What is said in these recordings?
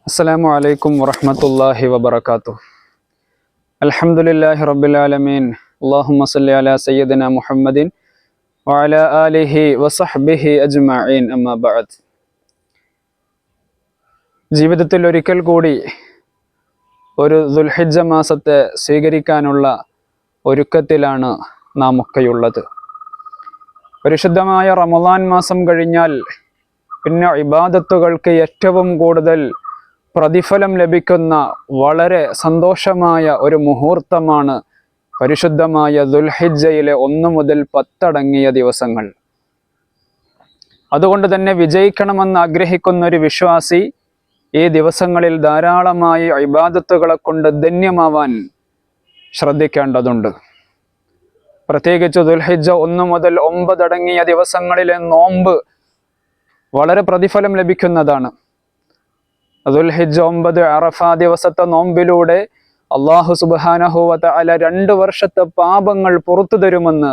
അസ്സലാമു അലൈക്കും വറഹ്മത്തുള്ളാഹി വബറകാതുഹു. അൽഹംദുലില്ലാഹി റബ്ബിൽ ആലമീൻ. അല്ലാഹുമ്മ സ്വല്ലി അലാ സയ്യിദിന മുഹമ്മദിൻ വഅലാ ആലിഹി വസഹ്ബിഹി അജ്മഈൻ. അമ്മാ ബഅദ്. ജീവിതത്തിൽ ഒരിക്കൽ കൂടി ഒരു ദുൽഹിജ്ജ മാസത്തെ സ്വീകരിക്കാനുള്ള ഒരുക്കത്തിലാണ് നാം ഒക്കെയുള്ളത്. പരിശുദ്ധമായ റമളാൻ മാസം കഴിഞ്ഞാൽ പിന്നെ ഇബാദത്തുകൾക്ക് ഏറ്റവും കൂടുതൽ പ്രതിഫലം ലഭിക്കുന്ന വളരെ സന്തോഷമായ ഒരു മുഹൂർത്തമാണ് പരിശുദ്ധമായ ദുൽഹിജ്ജയിലെ 1 മുതൽ 10 അടങ്ങിയ ദിവസങ്ങൾ. അതുകൊണ്ട് തന്നെ വിജയിക്കണമെന്ന് ആഗ്രഹിക്കുന്ന ഒരു വിശ്വാസി ഈ ദിവസങ്ങളിൽ ധാരാളമായി ഇബാദത്തുകളെ കൊണ്ട് ധന്യമാവാൻ ശ്രദ്ധിക്കേണ്ടതുണ്ട്. പ്രത്യേകിച്ച് ദുൽഹിജ്ജ 1 മുതൽ 9 അടങ്ങിയ ദിവസങ്ങളിലെ നോമ്പ് വളരെ പ്രതിഫലം ലഭിക്കുന്നതാണ്. ദുൽഹിജ്ജ 9 അറഫ ദിവസത്തെ നോമ്പിലൂടെ അല്ലാഹു സുബ്ഹാനഹു വ തആല 2 വർഷത്തെ പാപങ്ങൾ പുറത്തു തരുമെന്ന്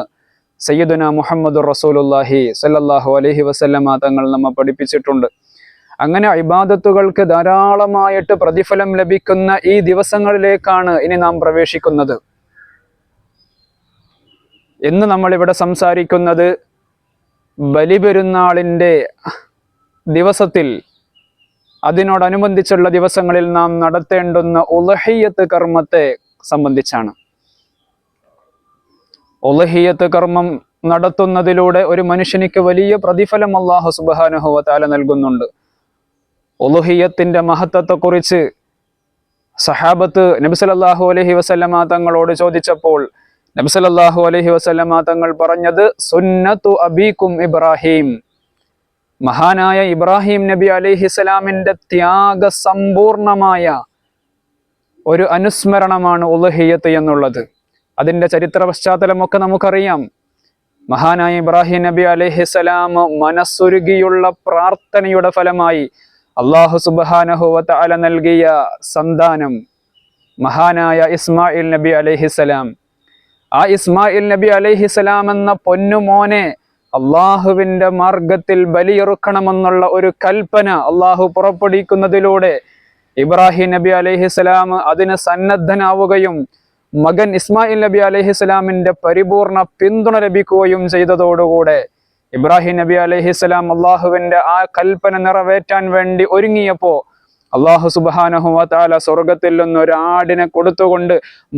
സയ്യിദുനാ മുഹമ്മദുർ റസൂലുള്ളാഹി സ്വല്ലല്ലാഹു അലൈഹി വസല്ലമ തങ്ങൾ നമ്മെ പഠിപ്പിച്ചിട്ടുണ്ട്. അങ്ങനെ ഇബാദത്തുകൾക്ക് ധാരാളമായിട്ട് പ്രതിഫലം ലഭിക്കുന്ന ഈ ദിവസങ്ങളിലേക്കാണ് ഇനി നാം പ്രവേശിക്കുന്നത്. ഇന്ന് നമ്മളിവിടെ സംസാരിക്കുന്നത് ബലിപെരുന്നാളിൻ്റെ ദിവസത്തിൽ അതിനോടനുബന്ധിച്ചുള്ള ദിവസങ്ങളിൽ നാം നടത്തേണ്ടുന്ന ഉളഹിയ്യത്ത് കർമ്മത്തെ സംബന്ധിച്ചാണ്. ഉളഹിയ്യത്ത് കർമ്മം നടത്തുന്നതിലൂടെ ഒരു മനുഷ്യനിക്ക് വലിയ പ്രതിഫലം അല്ലാഹു സുബ്ഹാനഹു വ തആല നൽകുന്നുണ്ട്. ഉളഹിയ്യത്തിന്റെ മഹത്വത്തെക്കുറിച്ച് സഹാബത്ത് നബി സല്ലല്ലാഹു അലൈഹി വസല്ലമ തങ്ങളോട് ചോദിച്ചപ്പോൾ നബി സല്ലല്ലാഹു അലൈഹി വസല്ലമ തങ്ങൾ പറഞ്ഞത് സുന്നത്തു അബീക്കും ഇബ്രാഹിം. മഹാനായ ഇബ്രാഹിം നബി അലൈഹിസ്സലാമിന്റെ ത്യാഗസമ്പൂർണമായ ഒരു അനുസ്മരണമാണ് ഉളഹിയ്യത്ത് എന്നുള്ളത്. അതിൻ്റെ ചരിത്ര പശ്ചാത്തലമൊക്കെ നമുക്കറിയാം. മഹാനായ ഇബ്രാഹിം നബി അലൈഹിസ്സലാം മനസ്സുരുകിയുള്ള പ്രാർത്ഥനയുടെ ഫലമായി അല്ലാഹു സുബ്ഹാനഹു വ തആല നൽകിയ സന്താനം മഹാനായ ഇസ്മായിൽ നബി അലൈഹിസ്സലാം. ആ ഇസ്മായിൽ നബി അലൈഹിസ്സലാം എന്ന പൊന്നുമോനെ അള്ളാഹുവിൻ്റെ മാർഗത്തിൽ ബലിയെറുക്കണമെന്നുള്ള ഒരു കൽപ്പന അള്ളാഹു പുറപ്പെടുവിക്കുന്നതിലൂടെ ഇബ്രാഹിം നബി അലൈഹിസ്സലാം അതിന് സന്നദ്ധനാവുകയും മകൻ ഇസ്മായിൽ നബി അലൈഹിസ്സലാമിൻ്റെ പരിപൂർണ പിന്തുണ ലഭിക്കുകയും ചെയ്തതോടുകൂടെ ഇബ്രാഹിം നബി അലൈഹിസ്സലാം അള്ളാഹുവിൻ്റെ ആ കൽപ്പന നിറവേറ്റാൻ വേണ്ടി ഒരുങ്ങിയപ്പോൾ അല്ലാഹു സുബ്ഹാനഹു വ തആല സ്വർഗത്തിൽ നിന്ന് ഒരു ആടിനെ കൊടുത്തുകൊണ്ട്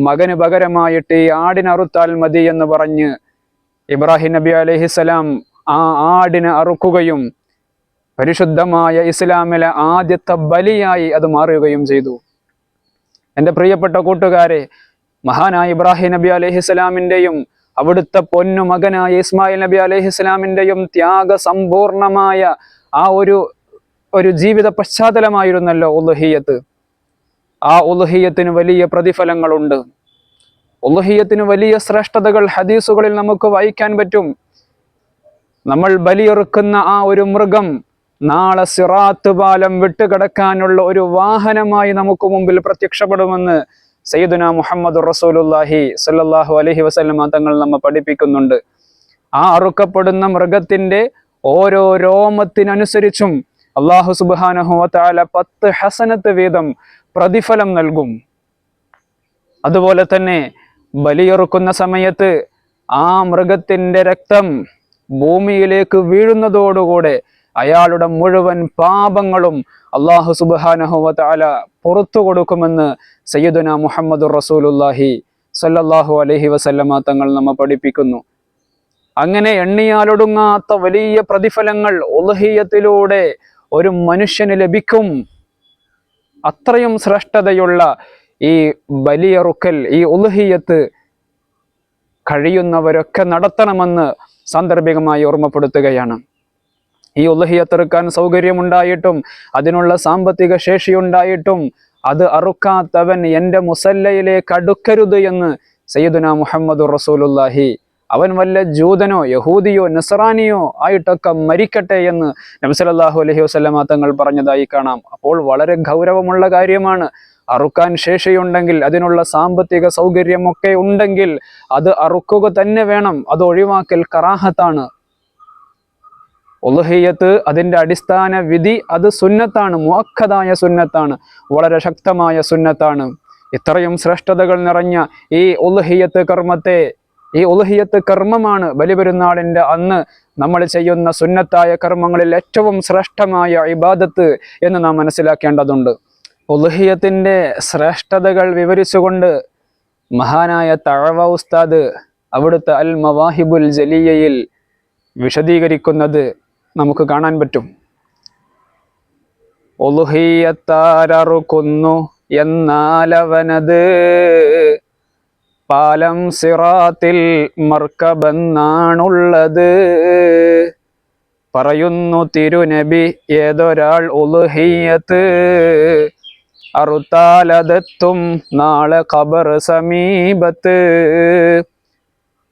മകന് പകരമായിട്ട് ഈ ആടിനെ അറുത്താൽ മതി എന്ന് പറഞ്ഞ് ഇബ്രാഹിം നബി അലൈഹിസ്സലാം ആ ആടിനെ അറുക്കുകയും പരിശുദ്ധമായ ഇസ്ലാമിലെ ആദ്യത്തെ ബലിയായി അത് മാറുകയും ചെയ്തു. എൻ്റെ പ്രിയപ്പെട്ട കൂട്ടുകാരെ, മഹാനായ ഇബ്രാഹിം നബി അലൈഹിസ്സലാമിൻ്റെയും അവിടുത്തെ പൊന്നു മകനായ ഇസ്മായിൽ നബി അലൈഹിസ്സലാമിൻ്റെയും ത്യാഗസമ്പൂർണമായ ആ ഒരു ജീവിത പശ്ചാത്തലമായിരുന്നല്ലോ ഉളുഹിയ്യത്ത്. ആ ഉളുഹിയ്യത്തിന് വലിയ പ്രതിഫലങ്ങളുണ്ട്. ഉളുഹിയ്യത്തിന് വലിയ ശ്രേഷ്ഠതകൾ ഹദീസുകളിൽ നമുക്ക് വായിക്കാൻ പറ്റും. നമ്മൾ ബലിയെറുക്കുന്ന ആ ഒരു മൃഗം നാളെ സിറാത്ത് പാലം വിട്ടുകിടക്കാനുള്ള ഒരു വാഹനമായി നമുക്ക് മുമ്പിൽ പ്രത്യക്ഷപ്പെടുമെന്ന് സയ്യിദുനാ മുഹമ്മദുർ റസൂലുള്ളാഹി സ്വല്ലല്ലാഹു അലൈഹി വസല്ലമ തങ്ങൾ നമ്മെ പഠിപ്പിക്കുന്നുണ്ട്. ആ അറുക്കപ്പെടുന്ന മൃഗത്തിന്റെ ഓരോ രോമത്തിനനുസരിച്ചും അല്ലാഹു സുബ്ഹാനഹു വ തആല 10 ഹസനത്ത് വീതം പ്രതിഫലം നൽകും. അതുപോലെ തന്നെ ബലിയെറുക്കുന്ന സമയത്ത് ആ മൃഗത്തിന്റെ രക്തം ഭൂമിയിലേക്ക് വീഴുന്നതോടുകൂടെ അയാളുടെ മുഴുവൻ പാപങ്ങളും അല്ലാഹു സുബ്ഹാനഹു വ തആല പുറത്തു കൊടുക്കുമെന്ന് സയ്യിദുനാ മുഹമ്മദുർ റസൂലുള്ളാഹി സ്വല്ലല്ലാഹു അലൈഹി വസല്ലമ തങ്ങൾ നമ്മെ പഠിപ്പിക്കുന്നു. അങ്ങനെ എണ്ണിയാലൊടുങ്ങാത്ത വലിയ പ്രതിഫലങ്ങൾ ഉളുഹിയ്യത്തിലൂടെ ഒരു മനുഷ്യന് ലഭിക്കും. അത്രയും ശ്രേഷ്ഠതയുള്ള ഈ ബലിയെറുക്കൽ, ഈ ഉളുഹിയ്യത്ത് കഴിയുന്നവരൊക്കെ നടത്തണമെന്ന് സാന്ദർഭികമായി ഓർമ്മപ്പെടുത്തുകയാണ്. ഈ ഉളുഹിയ്യത്ത് അറുക്കാൻ സൗകര്യമുണ്ടായിട്ടും അതിനുള്ള സാമ്പത്തിക ശേഷിയുണ്ടായിട്ടും അത് അറുക്കാത്തവൻ എൻ്റെ മുസല്ലയിലേക്ക് അടുക്കരുത് എന്ന് സയ്യിദുനാ മുഹമ്മദുർ റസൂലുള്ളാഹി, അവൻ വല്ല ജൂതനോ യഹൂദിയോ നസ്രാനിയോ ആയിട്ടൊക്കെ മരിക്കട്ടെ എന്ന് നബി സല്ലല്ലാഹു അലൈഹി വസല്ലമ തങ്ങൾ പറഞ്ഞതായി കാണാം. അപ്പോൾ വളരെ ഗൗരവമുള്ള കാര്യമാണ്. അറുക്കാൻ ശേഷിയുണ്ടെങ്കിൽ, അതിനുള്ള സാമ്പത്തിക സൗകര്യമൊക്കെ ഉണ്ടെങ്കിൽ അത് അറുക്കുക തന്നെ വേണം. അത് ഒഴിവാക്കൽ കറാഹത്താണ്. ഉളുഹിയ്യത്ത് അതിൻ്റെ അടിസ്ഥാന വിധി അത് സുന്നത്താണ്, മുഅക്കദായ സുന്നത്താണ്, വളരെ ശക്തമായ സുന്നത്താണ്. ഇത്രയും ശ്രേഷ്ഠതകൾ നിറഞ്ഞ ഈ ഉളുഹിയ്യത്ത് കർമ്മത്തെ, ഈ ഉളുഹിയ്യത്ത് കർമ്മമാണ് ബലിപെരുന്നാളിൻ്റെ അന്ന് നമ്മൾ ചെയ്യുന്ന സുന്നത്തായ കർമ്മങ്ങളിൽ ഏറ്റവും ശ്രേഷ്ഠമായ ഇബാദത്ത് എന്ന് നാം മനസ്സിലാക്കേണ്ടതുണ്ട്. ഉളുഹിയ്യത്തിൻ്റെ ശ്രേഷ്ഠതകൾ വിവരിച്ചുകൊണ്ട് മഹാനായ തഅവ ഉസ്താദ് അവിടുത്തെ അൽ മവാഹിബുൽ ജലിയയിൽ വിശദീകരിക്കുന്നത് നമുക്ക് കാണാൻ പറ്റും. ഉളുഹിയ്യത്താരറുക്കുന്നു എന്നാലവനത് പാലം സിറാത്തിൽ മർക്കബെന്നാണുള്ളത്. പറയുന്നു തിരുനബി ഏതൊരാൾ ഉളുഹിയ്യത്ത് അറുത്താലതെത്തും നാളെ ഖബർ സമീപത്ത്.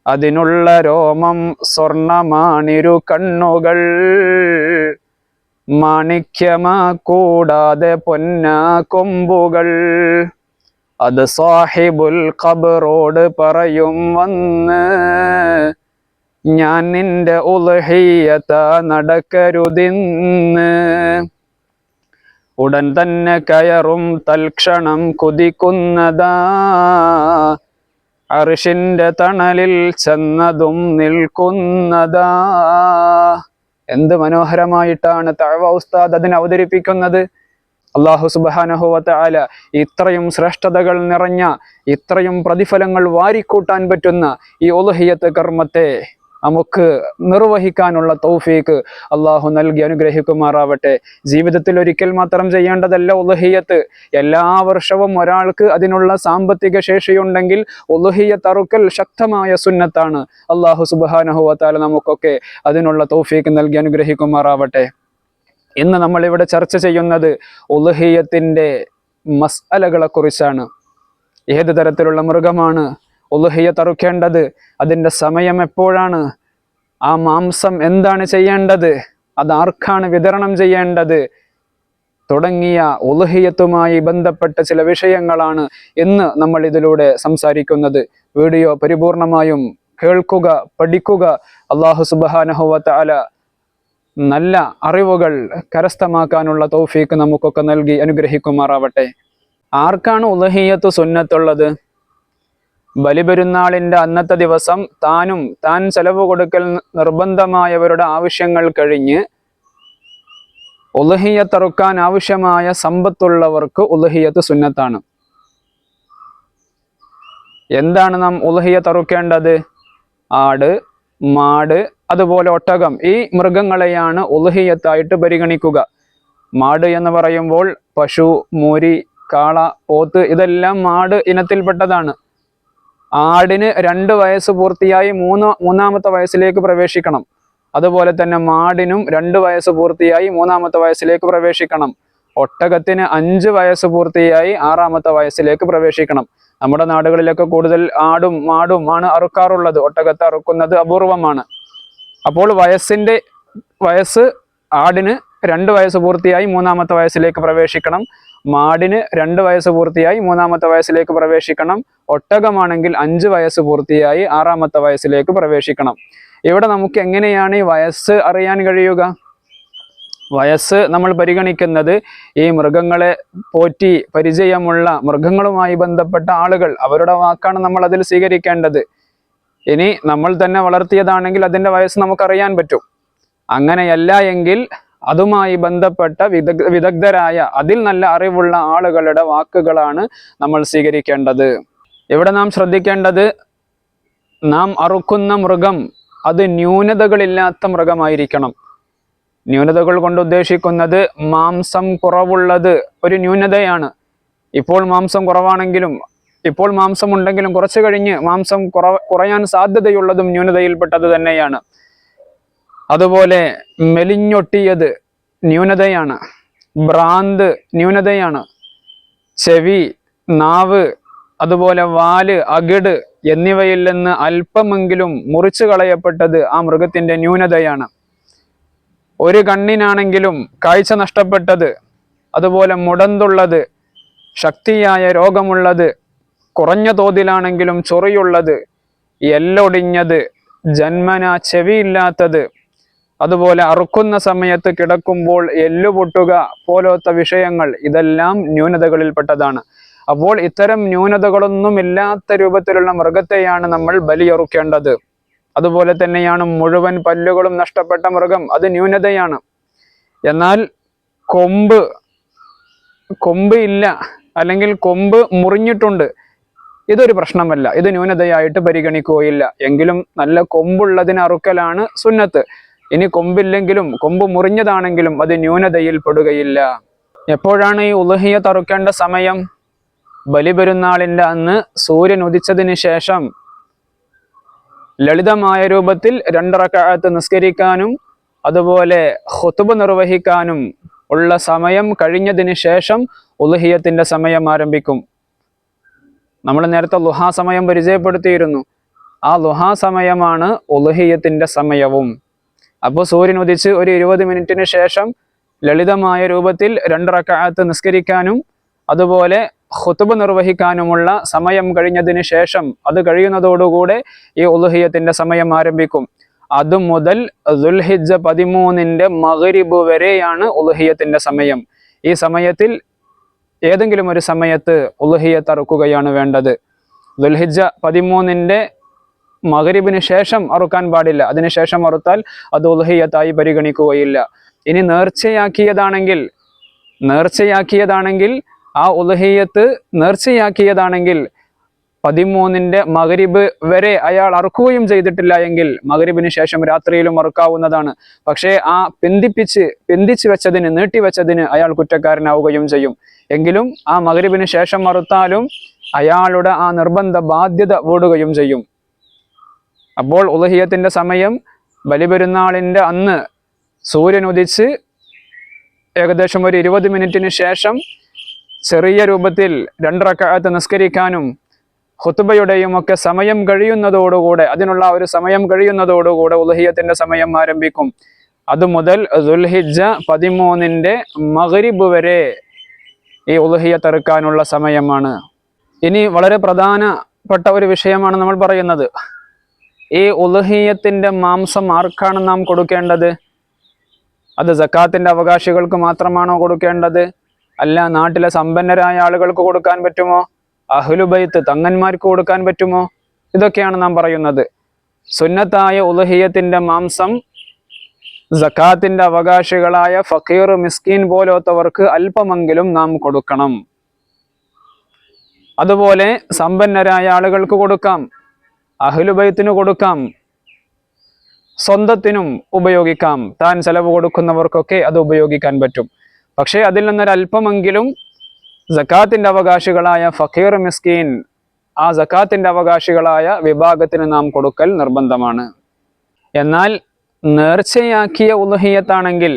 അതിനുള്ള രോമം സ്വർണമാണിരു കണ്ണുകൾ, മാണിക്യമാ കൂടാതെ പൊന്നാ കൊമ്പുകൾ. അത് സാഹിബുൽ ഖബറോട് പറയും വന്ന്, ഞാൻ നിന്റെ ഉളുഹിയ്യത്ത നടക്കരുതിന്ന്. ഉടൻ തന്നെ കയറും തൽക്ഷണം കുതിക്കുന്നതാ, അർശിന്റെ തണലിൽ ചെന്നതും നിൽക്കുന്നതാ. എന്ത് മനോഹരമായിട്ടാണ് തഅവ ഉസ്താദ് അതിനെ അവതരിപ്പിക്കുന്നത്. അല്ലാഹു സുബ്ഹാനഹു വ തആല ഇത്രയും ശ്രേഷ്ഠതകൾ നിറഞ്ഞ, ഇത്രയും പ്രതിഫലങ്ങൾ വാരിക്കൂട്ടാൻ പറ്റുന്ന ഈ ഉളുഹിയ്യത്ത് കർമ്മത്തെ നമുക്ക് നിർവഹിക്കാനുള്ള തൗഫീക്ക് അള്ളാഹു നൽകി അനുഗ്രഹിക്കുമാറാവട്ടെ. ജീവിതത്തിൽ ഒരിക്കൽ മാത്രം ചെയ്യേണ്ടതല്ല ഉളുഹിയ്യത്ത്. എല്ലാ വർഷവും ഒരാൾക്ക് അതിനുള്ള സാമ്പത്തിക ശേഷിയുണ്ടെങ്കിൽ ഉളുഹിയ്യത്ത് അറുക്കൽ ശക്തമായ സുന്നത്താണ്. അള്ളാഹു സുബ്ഹാനഹു വ തആല നമുക്കൊക്കെ അതിനുള്ള തൗഫീക്ക് നൽകി അനുഗ്രഹിക്കുമാറാവട്ടെ. ഇന്ന് നമ്മൾ ഇവിടെ ചർച്ച ചെയ്യുന്നത് ഉളുഹിയ്യത്തിൻ്റെ മസ്അലകളെ കുറിച്ചാണ്. ഏത് തരത്തിലുള്ള മൃഗമാണ് ഉളുഹിയ്യത്ത് അറുക്കേണ്ടത്, അതിൻ്റെ സമയം എപ്പോഴാണ്, ആ മാംസം എന്താണ് ചെയ്യേണ്ടത്, അത് ആർക്കാണ് വിതരണം ചെയ്യേണ്ടത് തുടങ്ങിയ ഉളുഹിയ്യത്തുമായി ബന്ധപ്പെട്ട ചില വിഷയങ്ങളാണ് ഇന്ന് നമ്മൾ ഇതിലൂടെ സംസാരിക്കുന്നത്. വീഡിയോ പരിപൂർണമായും കേൾക്കുക, പഠിക്കുക. അല്ലാഹു സുബ്ഹാനഹു വ തആല നല്ല അറിവുകൾ കരസ്ഥമാക്കാനുള്ള തൗഫീക്ക് നമുക്കൊക്കെ നൽകി അനുഗ്രഹിക്കുമാറാവട്ടെ. ആർക്കാണ് ഉളുഹിയ്യത്ത് സുന്നത്തുള്ളത്? ബലിപെരുന്നാളിൻ്റെ അന്നത്തെ ദിവസം താൻ ചെലവ് കൊടുക്കൽ നിർബന്ധമായവരുടെ ആവശ്യങ്ങൾ കഴിഞ്ഞ് ഉളുഹിയ്യത്ത് അറുക്കാൻ ആവശ്യമായ സമ്പത്തുള്ളവർക്ക് ഉളുഹിയ്യത്ത് സുന്നത്താണ്. എന്താണ് നാം ഉളുഹിയ്യത്ത് അറുക്കേണ്ടത്? ആട്, മാട്, അതുപോലെ ഒട്ടകം, ഈ മൃഗങ്ങളെയാണ് ഉളുഹിയ്യത്തായിട്ട് പരിഗണിക്കുക. മാട് എന്ന് പറയുമ്പോൾ പശു, മൂരി, കാള, പോത്ത് ഇതെല്ലാം മാട് ഇനത്തിൽപ്പെട്ടതാണ്. ആടിന് 2 വയസ്സ് പൂർത്തിയായി മൂന്നാമത്തെ വയസ്സിലേക്ക് പ്രവേശിക്കണം. അതുപോലെ തന്നെ മാടിനും 2 വയസ്സ് പൂർത്തിയായി 3-ാമത്തെ വയസ്സിലേക്ക് പ്രവേശിക്കണം. ഒട്ടകത്തിന് 5 വയസ്സ് പൂർത്തിയായി 6-ാമത്തെ വയസ്സിലേക്ക് പ്രവേശിക്കണം. നമ്മുടെ നാടുകളിലൊക്കെ കൂടുതൽ ആടും മാടും ആണ് അറുക്കാറുള്ളത്. ഒട്ടകത്തെ അറുക്കുന്നത് അപൂർവമാണ്. അപ്പോൾ വയസ്സ് ആടിന് 2 വയസ്സ് പൂർത്തിയായി 3-ാമത്തെ വയസ്സിലേക്ക് പ്രവേശിക്കണം. മാടിന് 2 വയസ്സ് പൂർത്തിയായി 3-ാമത്തെ വയസ്സിലേക്ക് പ്രവേശിക്കണം. ഒട്ടകമാണെങ്കിൽ 5 വയസ്സ് പൂർത്തിയായി 6-ാമത്തെ വയസ്സിലേക്ക് പ്രവേശിക്കണം. ഇവിടെ നമുക്ക് എങ്ങനെയാണ് ഈ വയസ്സ് അറിയാൻ കഴിയുക? വയസ്സ് നമ്മൾ പരിഗണിക്കുന്നത് ഈ മൃഗങ്ങളെ പോറ്റി പരിചയമുള്ള മൃഗങ്ങളുമായി ബന്ധപ്പെട്ട ആളുകൾ, അവരുടെ വാക്കാണ് നമ്മൾ അതിൽ സ്വീകരിക്കേണ്ടത്. ഇനി നമ്മൾ തന്നെ വളർത്തിയതാണെങ്കിൽ അതിൻ്റെ വയസ്സ് നമുക്കറിയാൻ പറ്റും. അങ്ങനെയല്ല എങ്കിൽ അതുമായി ബന്ധപ്പെട്ട വിദഗ്ധരായ, അതിൽ നല്ല അറിവുള്ള ആളുകളുടെ വാക്കുകളാണ് നമ്മൾ സ്വീകരിക്കേണ്ടത്. ഇവിടെ നാം ശ്രദ്ധിക്കേണ്ടത്, നാം അറുക്കുന്ന മൃഗം അത് ന്യൂനതകളില്ലാത്ത മൃഗമായിരിക്കണം. ന്യൂനതകൾ കൊണ്ട് ഉദ്ദേശിക്കുന്നത് മാംസം കുറവുള്ളത് ഒരു ന്യൂനതയാണ്. ഇപ്പോൾ മാംസം കുറവാണെങ്കിലും, ഇപ്പോൾ മാംസം ഉണ്ടെങ്കിലും കുറച്ചു കഴിഞ്ഞ് മാംസം കുറയാൻ സാധ്യതയുള്ളതും ന്യൂനതയിൽപ്പെട്ടത് തന്നെയാണ്. അതുപോലെ മെലിഞ്ഞൊട്ടിയത് ന്യൂനതയാണ്. ഭ്രാന്ത് ന്യൂനതയാണ്. ചെവി, നാവ്, അതുപോലെ വാല്, അകിട് എന്നിവയിൽ നിന്ന് അല്പമെങ്കിലും മുറിച്ചു കളയപ്പെട്ടത് ആ മൃഗത്തിൻ്റെ ന്യൂനതയാണ്. ഒരു കണ്ണിനാണെങ്കിലും കാഴ്ച നഷ്ടപ്പെട്ടത്, അതുപോലെ മുടന്തുള്ളത്, ശക്തിയായ രോഗമുള്ളത്, കുറഞ്ഞ തോതിലാണെങ്കിലും ചൊറിയുള്ളത്, എല്ലൊടിഞ്ഞത്, ജന്മന ചെവിയില്ലാത്തത്, അതുപോലെ അറുക്കുന്ന സമയത്ത് കിടക്കുമ്പോൾ എല്ലു പൊട്ടുക പോലത്തെ വിഷയങ്ങൾ, ഇതെല്ലാം ന്യൂനതകളിൽപ്പെട്ടതാണ്. അപ്പോൾ ഇത്തരം ന്യൂനതകളൊന്നും ഇല്ലാത്ത രൂപത്തിലുള്ള മൃഗത്തെയാണ് നമ്മൾ ബലിയറുക്കേണ്ടത്. അതുപോലെ തന്നെയാണ് മുഴുവൻ പല്ലുകളും നഷ്ടപ്പെട്ട മൃഗം, അത് ന്യൂനതയാണ്. എന്നാൽ കൊമ്പ് ഇല്ല, അല്ലെങ്കിൽ കൊമ്പ് മുറിഞ്ഞിട്ടുണ്ട്, ഇതൊരു പ്രശ്നമല്ല, ഇത് ന്യൂനതയായിട്ട് പരിഗണിക്കുകയില്ല. എങ്കിലും നല്ല കൊമ്പുള്ളതിന് അറുക്കലാണ് സുന്നത്ത്. ഇനി കൊമ്പില്ലെങ്കിലും കൊമ്പ് മുറിഞ്ഞതാണെങ്കിലും അത് ന്യൂനതയിൽ പെടുകയില്ല. എപ്പോഴാണ് ഈ ഉളുഹിയ്യത്ത് അറുക്കേണ്ട സമയം? ബലിപെരുന്നാളിൻ്റെ അന്ന് സൂര്യൻ ഉദിച്ചതിന് ശേഷം ലളിതമായ രൂപത്തിൽ 2 റക്അത്ത് നിസ്കരിക്കാനും അതുപോലെ ഖുതുബ നിർവഹിക്കാനും ഉള്ള സമയം കഴിഞ്ഞതിന് ശേഷം ഉളുഹിയ്യത്തിന്റെ സമയം ആരംഭിക്കും. നമ്മൾ നേരത്തെ ളുഹാ സമയം പരിചയപ്പെടുത്തിയിരുന്നു. ആ ളുഹാ സമയമാണ് ഉളുഹിയ്യത്തിന്റെ സമയവും. അപ്പോൾ സൂര്യൻ ഉദിച്ച് ഒരു 20 മിനിറ്റിന് ശേഷം ലളിതമായ രൂപത്തിൽ 2 റക്അത്ത് നിസ്കരിക്കാനും അതുപോലെ ഖുതുബ നിർവഹിക്കാനുമുള്ള സമയം കഴിഞ്ഞതിന് ശേഷം, അത് കഴിയുന്നതോടുകൂടെ ഈ ഉളുഹിയ്യത്തിന്റെ സമയം ആരംഭിക്കും. അതു മുതൽ ദുൽഹിജ്ജ 13 മഗ്രിബ് വരെയാണ് ഉളുഹിയ്യത്തിന്റെ സമയം. ഈ സമയത്തിൽ ഏതെങ്കിലും ഒരു സമയത്ത് ഉളുഹിയ്യത്ത് അറുക്കുകയാണ് വേണ്ടത്. ദുൽഹിജ്ജ 13 മഗ്രിബിന് ശേഷം അറുക്കാൻ പാടില്ല. അതിനുശേഷം അറുത്താൽ അത് ഉളുഹിയ്യത്തായി പരിഗണിക്കുകയില്ല. ഇനി നേർച്ചയാക്കിയതാണെങ്കിൽ ആ ഉളുഹിയ്യത്ത് നേർച്ചയാക്കിയതാണെങ്കിൽ 13 മഗ്രിബ് വരെ അയാൾ അറുക്കുകയും ചെയ്തിട്ടില്ല എങ്കിൽ മഗ്രിബിന് ശേഷം രാത്രിയിലും അറുക്കാവുന്നതാണ്. പക്ഷേ ആ പിന്തിച്ചു വെച്ചതിന്, നീട്ടിവെച്ചതിന് അയാൾ കുറ്റക്കാരനാവുകയും ചെയ്യും. എങ്കിലും ആ മഗ്രിബിന് ശേഷം അറുത്താലും അയാളുടെ ആ നിർബന്ധ ബാധ്യത വീടുകയും ചെയ്യും. അപ്പോൾ ഉളുഹിയ്യത്തിന്റെ സമയം ബലിപെരുന്നാളിൻ്റെ അന്ന് സൂര്യൻ ഉദിച്ച് ഏകദേശം ഒരു 20 മിനിറ്റിന് ശേഷം ചെറിയ രൂപത്തിൽ 2 റക്അത്ത് നിസ്കരിക്കാനും ഖുതുബയുടെയും ഒക്കെ സമയം കഴിയുന്നതോടുകൂടെ, അതിനുള്ള ഒരു സമയം കഴിയുന്നതോടുകൂടെ ഉളുഹിയ്യത്തിന്റെ സമയം ആരംഭിക്കും. അതുമുതൽ ദുൽഹിജ്ജ 13 മഗ്രിബ് വരെ ഈ ഉളുഹിയ്യത്ത് അറുക്കാനുള്ള സമയമാണ്. ഇനി വളരെ പ്രധാനപ്പെട്ട ഒരു വിഷയമാണ് നമ്മൾ പറയുന്നത്. ഈ ഉളുഹിയ്യത്തിന്റെ മാംസം ആർക്കാണ് നാം കൊടുക്കേണ്ടത്? അത് സക്കാത്തിന്റെ അവകാശികൾക്ക് മാത്രമാണോ കൊടുക്കേണ്ടത്? അല്ല, നാട്ടിലെ സമ്പന്നരായ ആളുകൾക്ക് കൊടുക്കാൻ പറ്റുമോ? അഹ്ലുബൈത്ത് തങ്ങന്മാർക്ക് കൊടുക്കാൻ പറ്റുമോ? ഇതൊക്കെയാണ് നാം പറയുന്നത്. സുന്നത്തായ ഉളുഹിയ്യത്തിന്റെ മാംസം സക്കാത്തിന്റെ അവകാശികളായ ഫക്കീർ, മിസ്കീൻ പോലത്തവർക്ക് അല്പമെങ്കിലും നാം കൊടുക്കണം. അതുപോലെ സമ്പന്നരായ ആളുകൾക്ക് കൊടുക്കാം, അഹ്ലുബൈത്തിന് കൊടുക്കാം, സ്വന്തത്തിനും ഉപയോഗിക്കാം. താൻ ചെലവ് കൊടുക്കുന്നവർക്കൊക്കെ അത് ഉപയോഗിക്കാൻ പറ്റും. പക്ഷേ അതിൽ നിന്നൊരല്പമെങ്കിലും സക്കാത്തിന്റെ അവകാശികളായ ഫക്കീർ, മിസ്കീൻ, ആ സക്കാത്തിന്റെ അവകാശികളായ വിഭാഗത്തിന് നാം കൊടുക്കൽ നിർബന്ധമാണ്. എന്നാൽ നേർച്ചയാക്കിയ ഉളുഹിയ്യത്താണെങ്കിൽ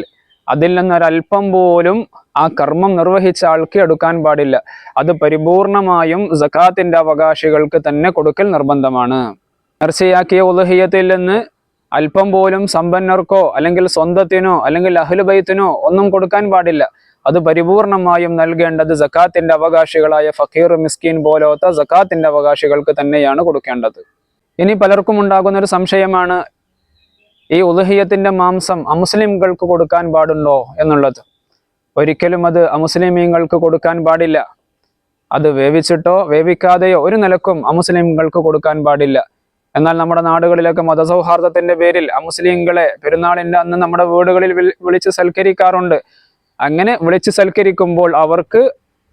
അതിൽ നിന്നൊരല്പം പോലും ആ കർമ്മം നിർവഹിച്ച ആൾക്ക് എടുക്കാൻ പാടില്ല. അത് പരിപൂർണമായും സക്കാത്തിന്റെ അവകാശികൾക്ക് തന്നെ കൊടുക്കൽ നിർബന്ധമാണ്. നേർച്ചയാക്കിയ ഉളുഹിയ്യത്തിൽ നിന്ന് അല്പം പോലും സമ്പന്നർക്കോ അല്ലെങ്കിൽ സ്വന്തത്തിനോ അല്ലെങ്കിൽ അഹ്ലുബൈത്തിനോ ഒന്നും കൊടുക്കാൻ പാടില്ല. അത് പരിപൂർണമായും നൽകേണ്ടത് സക്കാത്തിന്റെ അവകാശികളായ ഫക്കീർ, മിസ്കീൻ പോലത്തെ സക്കാത്തിന്റെ അവകാശികൾക്ക് തന്നെയാണ് കൊടുക്കേണ്ടത്. ഇനി പലർക്കും ഉണ്ടാകുന്ന ഒരു സംശയമാണ്, ഈ ഉളുഹിയ്യത്തിന്റെ മാംസം അമുസ്ലിംകൾക്ക് കൊടുക്കാൻ പാടുണ്ടോ എന്നുള്ളത്. ഒരിക്കലും അത് അമുസ്ലിമീങ്ങൾക്ക് കൊടുക്കാൻ പാടില്ല. അത് വേവിച്ചിട്ടോ വേവിക്കാതെയോ ഒരു നിലക്കും അമുസ്ലിംകൾക്ക് കൊടുക്കാൻ പാടില്ല. എന്നാൽ നമ്മുടെ നാടുകളിലൊക്കെ മതസൗഹാർദ്ദത്തിന്റെ പേരിൽ അമുസ്ലിംകളെ പെരുന്നാളിന്റെ അന്ന് നമ്മുടെ വീടുകളിൽ വിളിച്ച് സൽക്കരിക്കാറുണ്ട്. അങ്ങനെ വിളിച്ച് സൽക്കരിക്കുമ്പോൾ അവർക്ക്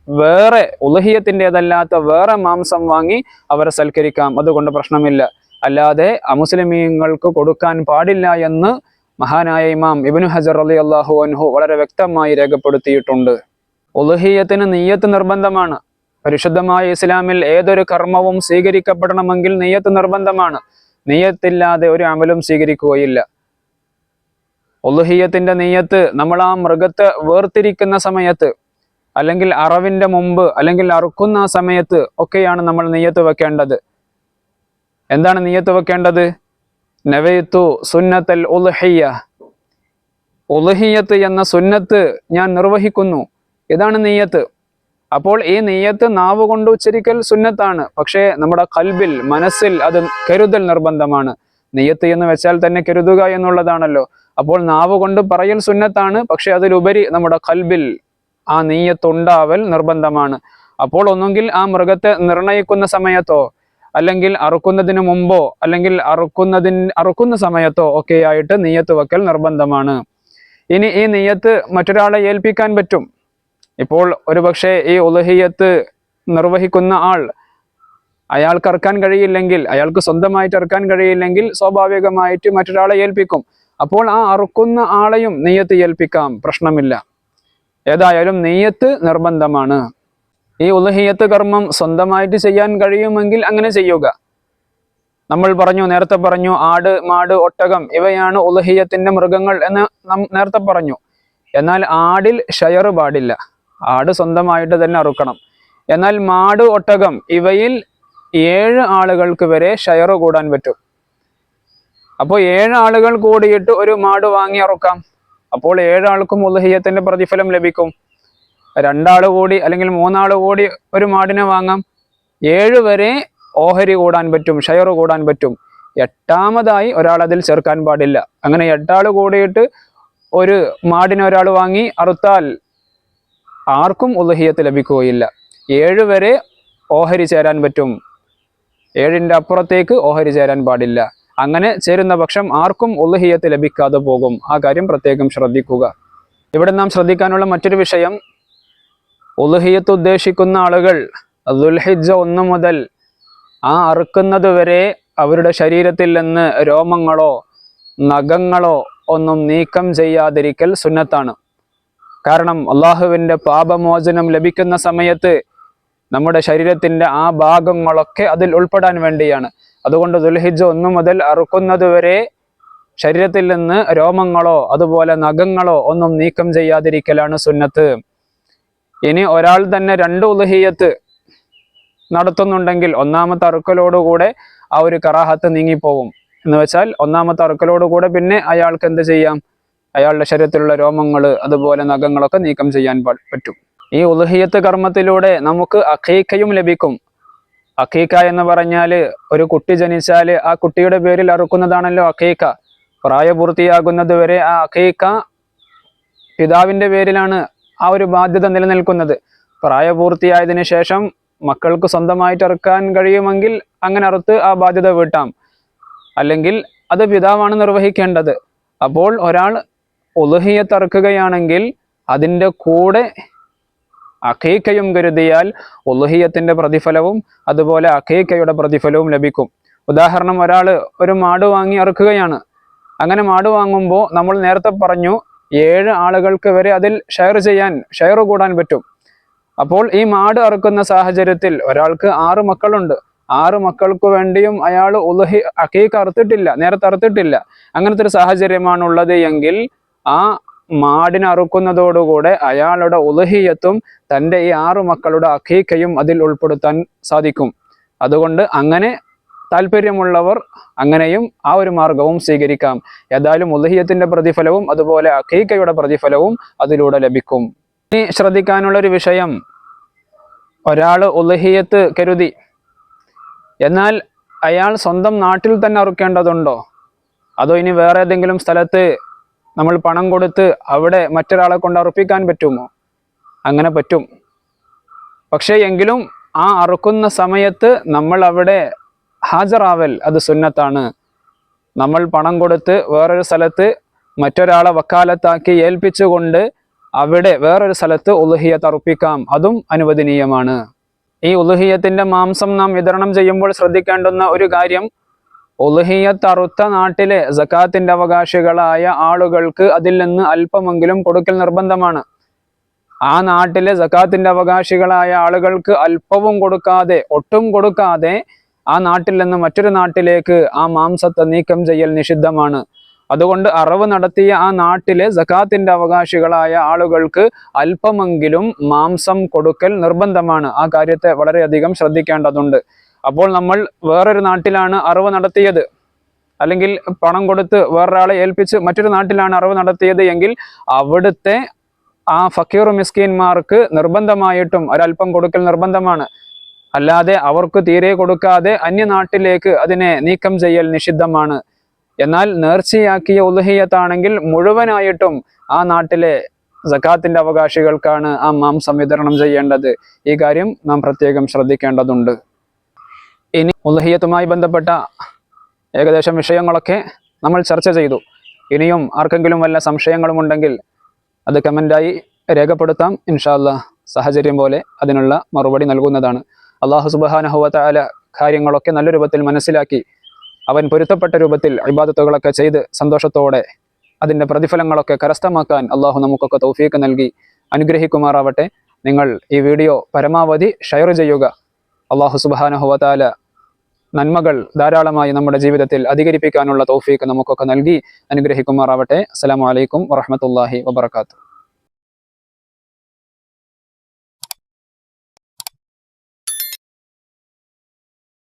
വേറെ ഉളുഹിയ്യത്തിൻ്റെതല്ലാത്ത വേറെ മാംസം വാങ്ങി അവരെ സൽക്കരിക്കാം, അതുകൊണ്ട് പ്രശ്നമില്ല. അല്ലാതെ അമുസ്ലിമീങ്ങൾക്ക് കൊടുക്കാൻ പാടില്ല എന്ന് മഹാനായ ഇമാം ഇബ്നു ഹജർ റളിയല്ലാഹു അൻഹു വളരെ വ്യക്തമായി രേഖപ്പെടുത്തിയിട്ടുണ്ട്. ഉളുഹിയ്യത്തിന് നിയ്യത്ത് നിർബന്ധമാണ്. പരിശുദ്ധമായ ഇസ്ലാമിൽ ഏതൊരു കർമ്മവും സ്വീകരിക്കപ്പെടണമെങ്കിൽ നിയ്യത്ത് നിർബന്ധമാണ്. നിയ്യത്തില്ലാതെ ഒരു അമലും സ്വീകരിക്കുകയില്ല. ഉളുഹിയ്യത്തിന്റെ നിയ്യത്ത് നമ്മൾ ആ മൃഗത്തെ വേർതിരിക്കുന്ന സമയത്ത്, അല്ലെങ്കിൽ അറവിന്റെ മുമ്പ്, അല്ലെങ്കിൽ അറുക്കുന്ന ആ സമയത്ത് ഒക്കെയാണ് നമ്മൾ നിയ്യത്ത് വെക്കേണ്ടത്. എന്താണ് നിയ്യത്ത് വെക്കേണ്ടത്? നവൈതു സുന്നത്തൽ ഉളുഹിയ്യ, ഉളുഹിയ്യത്ത് എന്ന സുന്നത്ത് ഞാൻ നിർവഹിക്കുന്നു, ഇതാണ് നിയ്യത്ത്. അപ്പോൾ ഈ നിയ്യത്ത് നാവ് കൊണ്ട് ഉച്ചരിക്കൽ സുന്നത്താണ്. പക്ഷേ നമ്മുടെ ഖൽബിൽ, മനസ്സിൽ അത് കരുതൽ നിർബന്ധമാണ്. നിയ്യത്ത് എന്ന് വെച്ചാൽ തന്നെ കരുതുക എന്നുള്ളതാണല്ലോ. അപ്പോൾ നാവ് കൊണ്ട് പറയൽ സുന്നത്താണ്, പക്ഷെ അതിലുപരി നമ്മുടെ ഖൽബിൽ ആ നിയ്യത്തുണ്ടാവൽ നിർബന്ധമാണ്. അപ്പോൾ ഒന്നുകിൽ ആ മൃഗത്തെ നിർണയിക്കുന്ന സമയത്തോ അല്ലെങ്കിൽ അറുക്കുന്നതിന് മുമ്പോ അല്ലെങ്കിൽ അറുക്കുന്ന സമയത്തോ ഒക്കെ ആയിട്ട് നിയ്യത്ത് വെക്കൽ നിർബന്ധമാണ്. ഇനി ഈ നിയ്യത്ത് മറ്റൊരാളെ ഏൽപ്പിക്കാൻ പറ്റും. ഇപ്പോൾ ഒരുപക്ഷെ ഈ ഉളുഹിയ്യത്ത് നിർവഹിക്കുന്ന ആൾ അയാൾക്ക് അറുക്കാൻ കഴിയില്ലെങ്കിൽ, അയാൾക്ക് സ്വന്തമായിട്ട് അറുക്കാൻ കഴിയില്ലെങ്കിൽ സ്വാഭാവികമായിട്ട് മറ്റൊരാളെ ഏൽപ്പിക്കും. അപ്പോൾ ആ അറുക്കുന്ന ആളെയും നിയ്യത്ത് ഏൽപ്പിക്കാം, പ്രശ്നമില്ല. ഏതായാലും നിയ്യത്ത് നിർബന്ധമാണ്. ഈ ഉളുഹിയ്യത്ത് കർമ്മം സ്വന്തമായിട്ട് ചെയ്യാൻ കഴിയുമെങ്കിൽ അങ്ങനെ ചെയ്യുക. നമ്മൾ നേരത്തെ പറഞ്ഞു ആട്, മാട്, ഒട്ടകം ഇവയാണ് ഉളുഹിയ്യത്തിന്റെ മൃഗങ്ങൾ എന്ന് നേരത്തെ പറഞ്ഞു. എന്നാൽ ആടിൽ ഷെയർ പാടില്ല, ആട് സ്വന്തമായിട്ട് തന്നെ അറുക്കണം. എന്നാൽ മാട്, ഒട്ടകം ഇവയിൽ 7 ആളുകൾക്ക് വരെ ഷെയർ കൂടാൻ പറ്റും. അപ്പോൾ 7 ആളുകൾ കൂടിയിട്ട് ഒരു മാട് വാങ്ങി അറുക്കാം. അപ്പോൾ 7 ആൾക്കും ഉളുഹിയ്യത്തിന്റെ പ്രതിഫലം ലഭിക്കും. 2 ആൾ കൂടി അല്ലെങ്കിൽ 3 ആൾ കൂടി ഒരു മാടിനെ വാങ്ങാം. 7 വരെ ഓഹരി കൂടാൻ പറ്റും, ഷെയർ കൂടാൻ പറ്റും. 8ാമതായി ഒരാൾ അതിൽ ചേർക്കാൻ പാടില്ല. അങ്ങനെ 8 ആൾ കൂടിയിട്ട് ഒരു മാടിനെ ഒരാൾ വാങ്ങി അറുത്താൽ ആർക്കും ഉളുഹിയ്യത്ത് ലഭിക്കുകയില്ല. 7 വരെ ഓഹരി ചേരാൻ പറ്റും, 7ന്റെ അപ്പുറത്തേക്ക് ഓഹരി ചേരാൻ പാടില്ല. അങ്ങനെ ചേരുന്ന പക്ഷം ആർക്കും ഉളുഹിയ്യത്ത് ലഭിക്കാതെ പോകും. ആ കാര്യം പ്രത്യേകം ശ്രദ്ധിക്കുക. ഇവിടെ നാം ശ്രദ്ധിക്കാനുള്ള മറ്റൊരു വിഷയം, ഉളുഹിയ്യത്ത് ഉദ്ദേശിക്കുന്ന ആളുകൾ ദുൽഹിജ്ജ 1 മുതൽ ആ അറുക്കുന്നത് വരെ അവരുടെ ശരീരത്തിൽ നിന്ന് രോമങ്ങളോ നഖങ്ങളോ ഒന്നും നീക്കം ചെയ്യാതിരിക്കൽ സുന്നത്താണ്. കാരണം അള്ളാഹുവിൻ്റെ പാപമോചനം ലഭിക്കുന്ന സമയത്ത് നമ്മുടെ ശരീരത്തിൻ്റെ ആ ഭാഗങ്ങളൊക്കെ അതിൽ ഉൾപ്പെടാൻ വേണ്ടിയാണ്. അതുകൊണ്ട് ദുൽഹിജ്ജ 1 മുതൽ അറുക്കുന്നത് വരെ ശരീരത്തിൽ നിന്ന് രോമങ്ങളോ അതുപോലെ നഖങ്ങളോ ഒന്നും നീക്കം ചെയ്യാതിരിക്കലാണ് സുന്നത്ത്. ഇനി ഒരാൾ തന്നെ 2 ഉളുഹിയ്യത്ത് നടത്തുന്നുണ്ടെങ്കിൽ 1ാമത്തെ അറുക്കലോടുകൂടെ ആ ഒരു കറാഹത്ത് നീങ്ങിപ്പോവും. എന്ന് വെച്ചാൽ 1ാമത്തെ അറുക്കലോടുകൂടെ പിന്നെ അയാൾക്ക് എന്ത് ചെയ്യാം, അയാളുടെ ശരീരത്തിലുള്ള രോമങ്ങൾ അതുപോലെ നഖങ്ങളൊക്കെ നീക്കം ചെയ്യാൻ പറ്റും. ഈ ഉളുഹിയ്യത്ത് കർമ്മത്തിലൂടെ നമുക്ക് അഖീഖയും ലഭിക്കും. അഖീഖ എന്ന് പറഞ്ഞാൽ ഒരു കുട്ടി ജനിച്ചാൽ ആ കുട്ടിയുടെ പേരിൽ അറുക്കുന്നതാണല്ലോ അഖീഖ. പ്രായപൂർത്തിയാകുന്നത് വരെ ആ അഖീഖ പിതാവിൻ്റെ പേരിലാണ് ആ ഒരു ബാധ്യത നിലനിൽക്കുന്നത്. പ്രായപൂർത്തിയായതിനു ശേഷം മക്കൾക്ക് സ്വന്തമായിട്ട് അറുക്കാൻ കഴിയുമെങ്കിൽ അങ്ങനെ അറുത്ത് ആ ബാധ്യത വീട്ടാം, അല്ലെങ്കിൽ അത് പിതാവാണ് നിർവഹിക്കേണ്ടത്. അപ്പോൾ ഒരാൾ ഉളുഹിയ്യത്ത് അറുക്കുകയാണെങ്കിൽ അതിൻ്റെ കൂടെ അഖീഖയും കരുതിയാൽ ഉളുഹിയ്യത്തിന്റെ പ്രതിഫലവും അതുപോലെ അഖീഖയുടെ പ്രതിഫലവും ലഭിക്കും. ഉദാഹരണം, ഒരാൾ ഒരു മാട് വാങ്ങി അറുക്കുകയാണ്. അങ്ങനെ മാട് വാങ്ങുമ്പോൾ നമ്മൾ നേരത്തെ പറഞ്ഞു 7 ആളുകൾക്ക് വരെ അതിൽ ഷെയർ കൂടാൻ പറ്റും. അപ്പോൾ ഈ മാട് അറുക്കുന്ന സാഹചര്യത്തിൽ ഒരാൾക്ക് 6 മക്കളുണ്ട്. 6 മക്കൾക്ക് വേണ്ടിയും അയാൾ അഖീഖ അറുത്തിട്ടില്ല, നേരത്തെ അറുത്തിട്ടില്ല. അങ്ങനത്തെ ഒരു സാഹചര്യമാണുള്ളത് എങ്കിൽ ആ മാടിനെ അറുക്കുന്നതോടുകൂടെ അയാളുടെ ഉളുഹിയ്യത്തും തൻ്റെ ഈ 6 മക്കളുടെ അഖീഖയും അതിൽ ഉൾപ്പെടുത്താൻ സാധിക്കും. അതുകൊണ്ട് അങ്ങനെ താല്പര്യമുള്ളവർ അങ്ങനെയും ആ ഒരു മാർഗവും സ്വീകരിക്കാം. ഏതായാലും ഉളുഹിയ്യത്തിന്റെ പ്രതിഫലവും അതുപോലെ അഖീഖയുടെ പ്രതിഫലവും അതിലൂടെ ലഭിക്കും. ഇനി ശ്രദ്ധിക്കാനുള്ളൊരു വിഷയം, ഒരാൾ ഉളുഹിയ്യത്ത് കരുതി, എന്നാൽ അയാൾ സ്വന്തം നാട്ടിൽ തന്നെ അറുക്കേണ്ടതുണ്ടോ, അതോ ഇനി വേറെ ഏതെങ്കിലും സ്ഥലത്ത് നമ്മൾ പണം കൊടുത്ത് അവിടെ മറ്റൊരാളെ കൊണ്ട് അറുപ്പിക്കാൻ പറ്റുമോ? അങ്ങനെ പറ്റും. പക്ഷേ എങ്കിലും ആ അറുക്കുന്ന സമയത്ത് നമ്മൾ അവിടെ ഹാജരാവൽ അത് സുന്നത്താണ്. നമ്മൾ പണം കൊടുത്ത് വേറൊരു സ്ഥലത്ത് മറ്റൊരാളെ വക്കാലത്താക്കി ഏൽപ്പിച്ചുകൊണ്ട് അവിടെ വേറൊരു സ്ഥലത്ത് ഉളുഹിയ്യത്ത് അറുപ്പിക്കാം, അതും അനുവദനീയമാണ്. ഈ ഉളുഹിയ്യത്തിന്റെ മാംസം നാം വിതരണം ചെയ്യുമ്പോൾ ശ്രദ്ധിക്കേണ്ടുന്ന ഒരു കാര്യം, ഉളുഹിയ്യത്ത് അറുത്ത നാട്ടിലെ സകാത്തിന്റെ അവകാശികളായ ആളുകൾക്ക് അതിൽ നിന്ന് അല്പമെങ്കിലും കൊടുക്കൽ നിർബന്ധമാണ്. ആ നാട്ടിലെ സകാത്തിന്റെ അവകാശികളായ ആളുകൾക്ക് അല്പവും കൊടുക്കാതെ, ഒട്ടും കൊടുക്കാതെ ആ നാട്ടിൽ നിന്ന് മറ്റൊരു നാട്ടിലേക്ക് ആ മാംസത്തെ നീക്കം ചെയ്യൽ നിഷിദ്ധമാണ്. അതുകൊണ്ട് അറവ് നടത്തിയ ആ നാട്ടിലെ സകാത്തിന്റെ അവകാശികളായ ആളുകൾക്ക് അല്പമെങ്കിലും മാംസം കൊടുക്കൽ നിർബന്ധമാണ്. ആ കാര്യത്തെ വളരെയധികം ശ്രദ്ധിക്കേണ്ടതുണ്ട്. അപ്പോൾ നമ്മൾ വേറൊരു നാട്ടിലാണ് അറവ് നടത്തിയത്, അല്ലെങ്കിൽ പണം കൊടുത്ത് വേറൊരാളെ ഏൽപ്പിച്ച് മറ്റൊരു നാട്ടിലാണ് അറവ് നടത്തിയത് എങ്കിൽ അവിടുത്തെ ആ ഫക്കീർ മിസ്കീന്മാർക്ക് നിർബന്ധമായിട്ടും ഒരല്പം കൊടുക്കൽ നിർബന്ധമാണ്. അല്ലാതെ അവർക്ക് തീരെ കൊടുക്കാതെ അന്യനാട്ടിലേക്ക് അതിനെ നീക്കം ചെയ്യൽ നിഷിദ്ധമാണ്. എന്നാൽ നേർച്ചയാക്കിയ ഉദ്ഹിയത്താണെങ്കിൽ മുഴുവനായിട്ടും ആ നാട്ടിലെ സക്കാത്തിന്റെ അവകാശികൾക്കാണ് ആ മാംസം വിതരണം ചെയ്യേണ്ടത്. ഈ കാര്യം നാം പ്രത്യേകം ശ്രദ്ധിക്കേണ്ടതുണ്ട്. ഇനി ഉദ്ഹിയത്തുമായി ബന്ധപ്പെട്ട ഏകദേശം വിഷയങ്ങളൊക്കെ നമ്മൾ ചർച്ച ചെയ്തു. ഇനിയും ആർക്കെങ്കിലും വല്ല സംശയങ്ങളും ഉണ്ടെങ്കിൽ അത് കമൻ്റായി രേഖപ്പെടുത്താം. ഇൻഷാ അല്ലാഹ് സാഹചര്യം പോലെ അതിനുള്ള മറുപടി നൽകുന്നതാണ്. അല്ലാഹു സുബ്ഹാനഹു വ തആല കാര്യങ്ങളൊക്കെ നല്ല രൂപത്തിൽ മനസ്സിലാക്കി അവൻ പൊരുത്തപ്പെട്ട രൂപത്തിൽ ഇബാദത്തുകളൊക്കെ ചെയ്ത് സന്തോഷത്തോടെ അതിൻ്റെ പ്രതിഫലങ്ങളൊക്കെ കരസ്ഥമാക്കാൻ അള്ളാഹു നമുക്കൊക്കെ തൗഫീഖ് നൽകി അനുഗ്രഹിക്കുമാറാവട്ടെ. നിങ്ങൾ ഈ വീഡിയോ പരമാവധി ഷെയർ ചെയ്യുക. അള്ളാഹു സുബ്ഹാനഹു വ തആല നന്മകൾ ധാരാളമായി നമ്മുടെ ജീവിതത്തിൽ അധികരിപ്പിക്കാനുള്ള തൗഫീഖ് നമുക്കൊക്കെ നൽകി അനുഗ്രഹിക്കുമാറാവട്ടെ. അസ്സലാമു അലൈക്കും വറഹ്മത്തുള്ളാഹി വബറകാതുഹു.